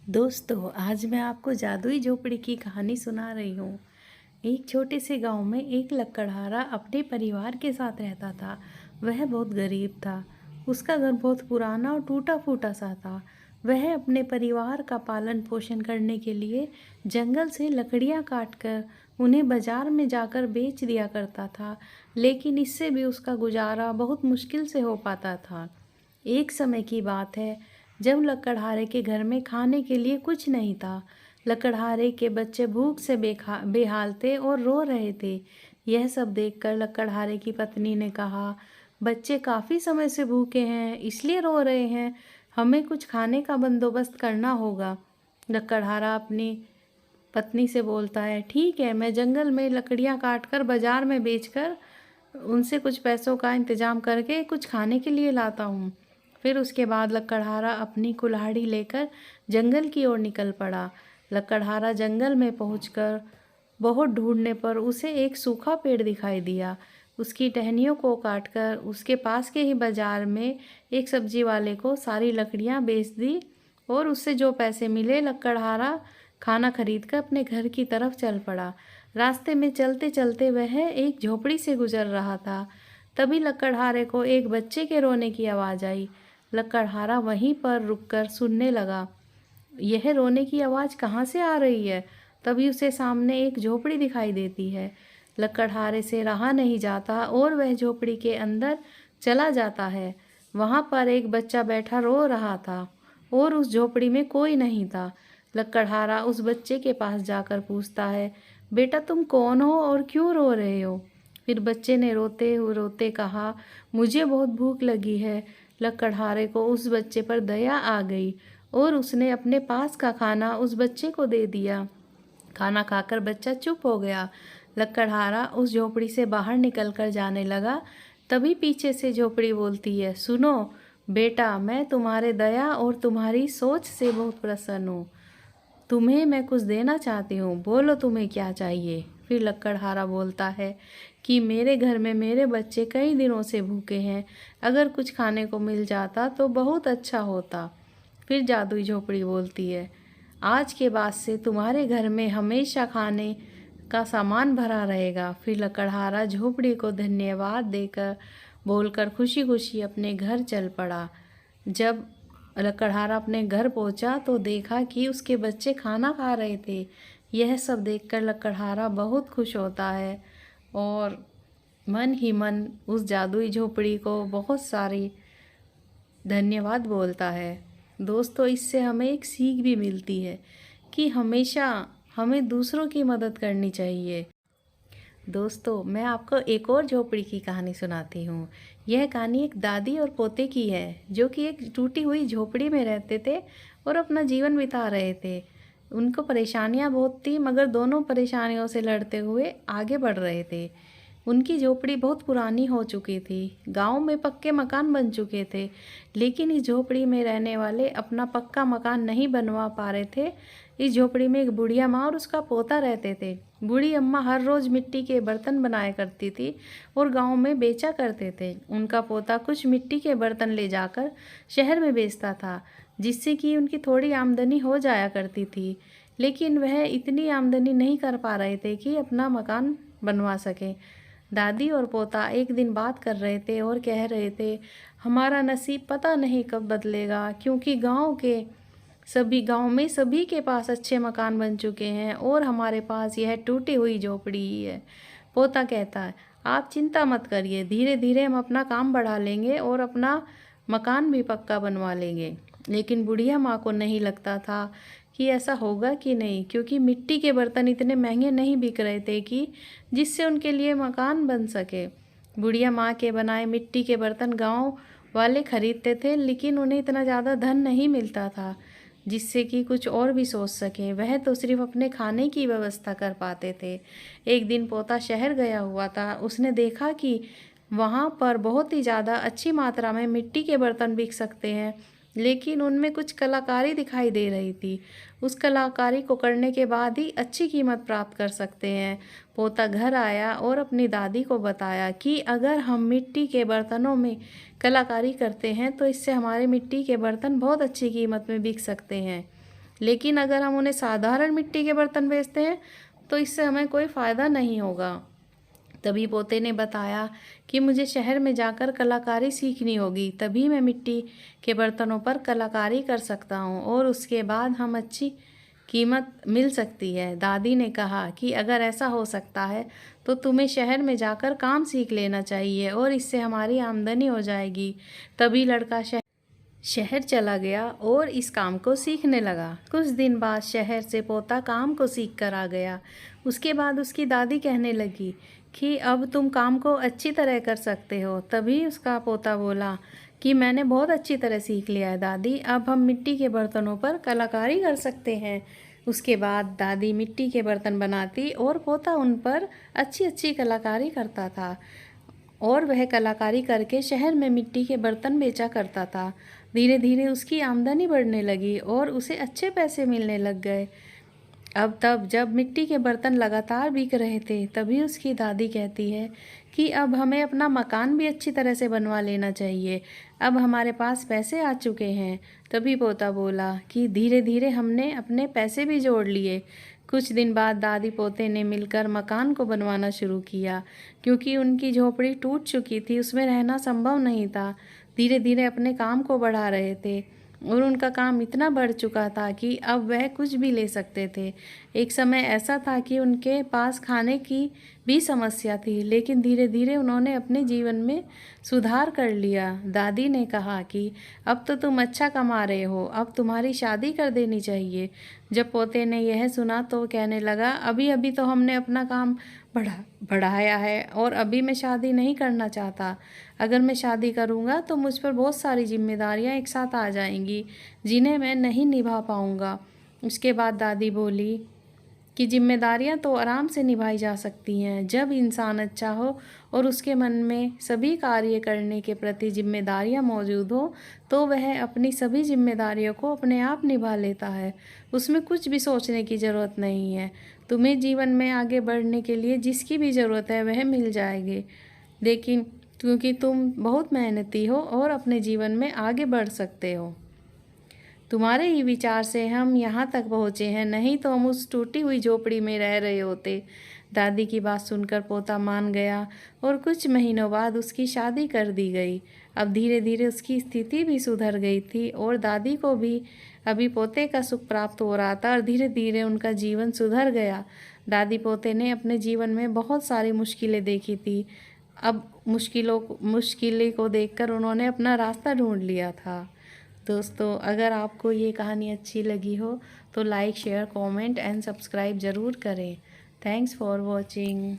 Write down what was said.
दोस्तों, आज मैं आपको जादुई झोपड़ी की कहानी सुना रही हूँ। एक छोटे से गांव में एक लकड़हारा अपने परिवार के साथ रहता था। वह बहुत गरीब था। उसका घर बहुत पुराना और टूटा फूटा सा था। वह अपने परिवार का पालन पोषण करने के लिए जंगल से लकड़ियाँ काट कर उन्हें बाजार में जाकर बेच दिया करता था, लेकिन इससे भी उसका गुजारा बहुत मुश्किल से हो पाता था। एक समय की बात है, जब लकड़हारे के घर में खाने के लिए कुछ नहीं था। लकड़हारे के बच्चे भूख से बेहाल थे और रो रहे थे। यह सब देखकर लकड़हारे की पत्नी ने कहा, बच्चे काफ़ी समय से भूखे हैं, इसलिए रो रहे हैं। हमें कुछ खाने का बंदोबस्त करना होगा। लकड़हारा अपनी पत्नी से बोलता है, ठीक है, मैं जंगल में लकड़ियाँ काट कर बाजार में बेचकर उनसे कुछ पैसों का इंतजाम करके कुछ खाने के लिए लाता हूँ। फिर उसके बाद लकड़हारा अपनी कुल्हाड़ी लेकर जंगल की ओर निकल पड़ा। लकड़हारा जंगल में पहुंचकर बहुत ढूंढने पर उसे एक सूखा पेड़ दिखाई दिया। उसकी टहनियों को काटकर उसके पास के ही बाजार में एक सब्जी वाले को सारी लकड़ियां बेच दी और उससे जो पैसे मिले लकड़हारा खाना खरीद कर अपने घर की तरफ चल पड़ा। रास्ते में चलते चलते वह एक झोपड़ी से गुजर रहा था। तभी लकड़हारे को एक बच्चे के रोने की आवाज़ आई। लकड़हारा वहीं पर रुककर सुनने लगा, यह रोने की आवाज़ कहाँ से आ रही है। तभी उसे सामने एक झोपड़ी दिखाई देती है। लकड़हारे से रहा नहीं जाता और वह झोपड़ी के अंदर चला जाता है। वहाँ पर एक बच्चा बैठा रो रहा था और उस झोपड़ी में कोई नहीं था। लकड़हारा उस बच्चे के पास जाकर पूछता है, बेटा तुम कौन हो और क्यों रो रहे हो। फिर बच्चे ने रोते रोते कहा, मुझे बहुत भूख लगी है। लकड़हारे को उस बच्चे पर दया आ गई और उसने अपने पास का खाना उस बच्चे को दे दिया। खाना खाकर बच्चा चुप हो गया। लकड़हारा उस झोपड़ी से बाहर निकलकर जाने लगा। तभी पीछे से झोपड़ी बोलती है, सुनो बेटा, मैं तुम्हारे दया और तुम्हारी सोच से बहुत प्रसन्न हूँ। तुम्हें मैं कुछ देना चाहती हूँ, बोलो तुम्हें क्या चाहिए। फिर लकड़हारा बोलता है कि मेरे घर में मेरे बच्चे कई दिनों से भूखे हैं, अगर कुछ खाने को मिल जाता तो बहुत अच्छा होता। फिर जादुई झोपड़ी बोलती है, आज के बाद से तुम्हारे घर में हमेशा खाने का सामान भरा रहेगा। फिर लकड़हारा झोपड़ी को धन्यवाद देकर बोलकर खुशी खुशी अपने घर चल पड़ा। जब लकड़हारा अपने घर पहुंचा तो देखा कि उसके बच्चे खाना खा रहे थे। यह सब देखकर लकड़हारा बहुत खुश होता है और मन ही मन उस जादुई झोपड़ी को बहुत सारी धन्यवाद बोलता है। दोस्तों, इससे हमें एक सीख भी मिलती है कि हमेशा हमें दूसरों की मदद करनी चाहिए। दोस्तों, मैं आपको एक और झोपड़ी की कहानी सुनाती हूँ। यह कहानी एक दादी और पोते की है, जो कि एक टूटी हुई झोपड़ी में रहते थे और अपना जीवन बिता रहे थे। उनको परेशानियाँ बहुत थी, मगर दोनों परेशानियों से लड़ते हुए आगे बढ़ रहे थे। उनकी झोपड़ी बहुत पुरानी हो चुकी थी। गांव में पक्के मकान बन चुके थे, लेकिन इस झोपड़ी में रहने वाले अपना पक्का मकान नहीं बनवा पा रहे थे। इस झोपड़ी में एक बुढ़िया माँ और उसका पोता रहते थे। बूढ़ी अम्मा हर रोज़ मिट्टी के बर्तन बनाया करती थी और गांव में बेचा करते थे। उनका पोता कुछ मिट्टी के बर्तन ले जाकर शहर में बेचता था, जिससे कि उनकी थोड़ी आमदनी हो जाया करती थी। लेकिन वह इतनी आमदनी नहीं कर पा रहे थे कि अपना मकान बनवा सके। दादी और पोता एक दिन बात कर रहे थे और कह रहे थे, हमारा नसीब पता नहीं कब बदलेगा, क्योंकि गांव में सभी के पास अच्छे मकान बन चुके हैं और हमारे पास यह टूटी हुई झोपड़ी ही है। पोता कहता है, आप चिंता मत करिए, धीरे धीरे हम अपना काम बढ़ा लेंगे और अपना मकान भी पक्का बनवा लेंगे। लेकिन बुढ़िया माँ को नहीं लगता था कि ऐसा होगा कि नहीं, क्योंकि मिट्टी के बर्तन इतने महंगे नहीं बिक रहे थे कि जिससे उनके लिए मकान बन सके। बुढ़िया माँ के बनाए मिट्टी के बर्तन गांव वाले खरीदते थे, लेकिन उन्हें इतना ज़्यादा धन नहीं मिलता था जिससे कि कुछ और भी सोच सकें। वह तो सिर्फ अपने खाने की व्यवस्था कर पाते थे। एक दिन पोता शहर गया हुआ था। उसने देखा कि वहाँ पर बहुत ही ज़्यादा अच्छी मात्रा में मिट्टी के बर्तन बिक सकते हैं, लेकिन उनमें कुछ कलाकारी दिखाई दे रही थी। उस कलाकारी को करने के बाद ही अच्छी कीमत प्राप्त कर सकते हैं। पोता घर आया और अपनी दादी को बताया कि अगर हम मिट्टी के बर्तनों में कलाकारी करते हैं तो इससे हमारे मिट्टी के बर्तन बहुत अच्छी कीमत में बिक सकते हैं। लेकिन अगर हम उन्हें साधारण मिट्टी के बर्तन बेचते हैं तो इससे हमें कोई फ़ायदा नहीं होगा। तभी पोते ने बताया कि मुझे शहर में जाकर कलाकारी सीखनी होगी, तभी मैं मिट्टी के बर्तनों पर कलाकारी कर सकता हूँ और उसके बाद हम अच्छी कीमत मिल सकती है। दादी ने कहा कि अगर ऐसा हो सकता है तो तुम्हें शहर में जाकर काम सीख लेना चाहिए और इससे हमारी आमदनी हो जाएगी। तभी लड़का शहर चला गया और इस काम को सीखने लगा। कुछ दिन बाद शहर से पोता काम को सीख कर आ गया। उसके बाद उसकी दादी कहने लगी कि अब तुम काम को अच्छी तरह कर सकते हो। तभी उसका पोता बोला कि मैंने बहुत अच्छी तरह सीख लिया है दादी, अब हम मिट्टी के बर्तनों पर कलाकारी कर सकते हैं। उसके बाद दादी मिट्टी के बर्तन बनाती और पोता उन पर अच्छी अच्छी कलाकारी करता था और वह कलाकारी करके शहर में मिट्टी के बर्तन बेचा करता था। धीरे धीरे उसकी आमदनी बढ़ने लगी और उसे अच्छे पैसे मिलने लग गए। अब तब जब मिट्टी के बर्तन लगातार बिक रहे थे, तभी उसकी दादी कहती है कि अब हमें अपना मकान भी अच्छी तरह से बनवा लेना चाहिए, अब हमारे पास पैसे आ चुके हैं। तभी पोता बोला कि धीरे धीरे हमने अपने पैसे भी जोड़ लिए। कुछ दिन बाद दादी पोते ने मिलकर मकान को बनवाना शुरू किया, क्योंकि उनकी झोपड़ी टूट चुकी थी, उसमें रहना संभव नहीं था। धीरे धीरे अपने काम को बढ़ा रहे थे और उनका काम इतना बढ़ चुका था कि अब वह कुछ भी ले सकते थे। एक समय ऐसा था कि उनके पास खाने की भी समस्या थी, लेकिन धीरे धीरे उन्होंने अपने जीवन में सुधार कर लिया। दादी ने कहा कि अब तो तुम अच्छा कमा रहे हो, अब तुम्हारी शादी कर देनी चाहिए। जब पोते ने यह सुना तो कहने लगा, अभी अभी तो हमने अपना काम बढ़ाया है और अभी मैं शादी नहीं करना चाहता। अगर मैं शादी करूँगा तो मुझ पर बहुत सारी जिम्मेदारियाँ एक साथ आ जाएंगी जिन्हें मैं नहीं निभा पाऊँगा। उसके बाद दादी बोली कि जिम्मेदारियां तो आराम से निभाई जा सकती हैं, जब इंसान अच्छा हो और उसके मन में सभी कार्य करने के प्रति जिम्मेदारियां मौजूद हो तो वह अपनी सभी जिम्मेदारियों को अपने आप निभा लेता है। उसमें कुछ भी सोचने की ज़रूरत नहीं है। तुम्हें जीवन में आगे बढ़ने के लिए जिसकी भी ज़रूरत है वह मिल जाएगी, लेकिन क्योंकि तुम बहुत मेहनती हो और अपने जीवन में आगे बढ़ सकते हो। तुम्हारे ही विचार से हम यहाँ तक पहुँचे हैं, नहीं तो हम उस टूटी हुई झोपड़ी में रह रहे होते। दादी की बात सुनकर पोता मान गया और कुछ महीनों बाद उसकी शादी कर दी गई। अब धीरे धीरे उसकी स्थिति भी सुधर गई थी और दादी को भी अभी पोते का सुख प्राप्त हो रहा था और धीरे धीरे उनका जीवन सुधर गया। दादी पोते ने अपने जीवन में बहुत सारी मुश्किलें देखी थी। अब मुश्किलें को देखकर उन्होंने अपना रास्ता ढूंढ लिया था। दोस्तों, अगर आपको ये कहानी अच्छी लगी हो तो like, share, comment and subscribe ज़रूर करें। Thanks for watching.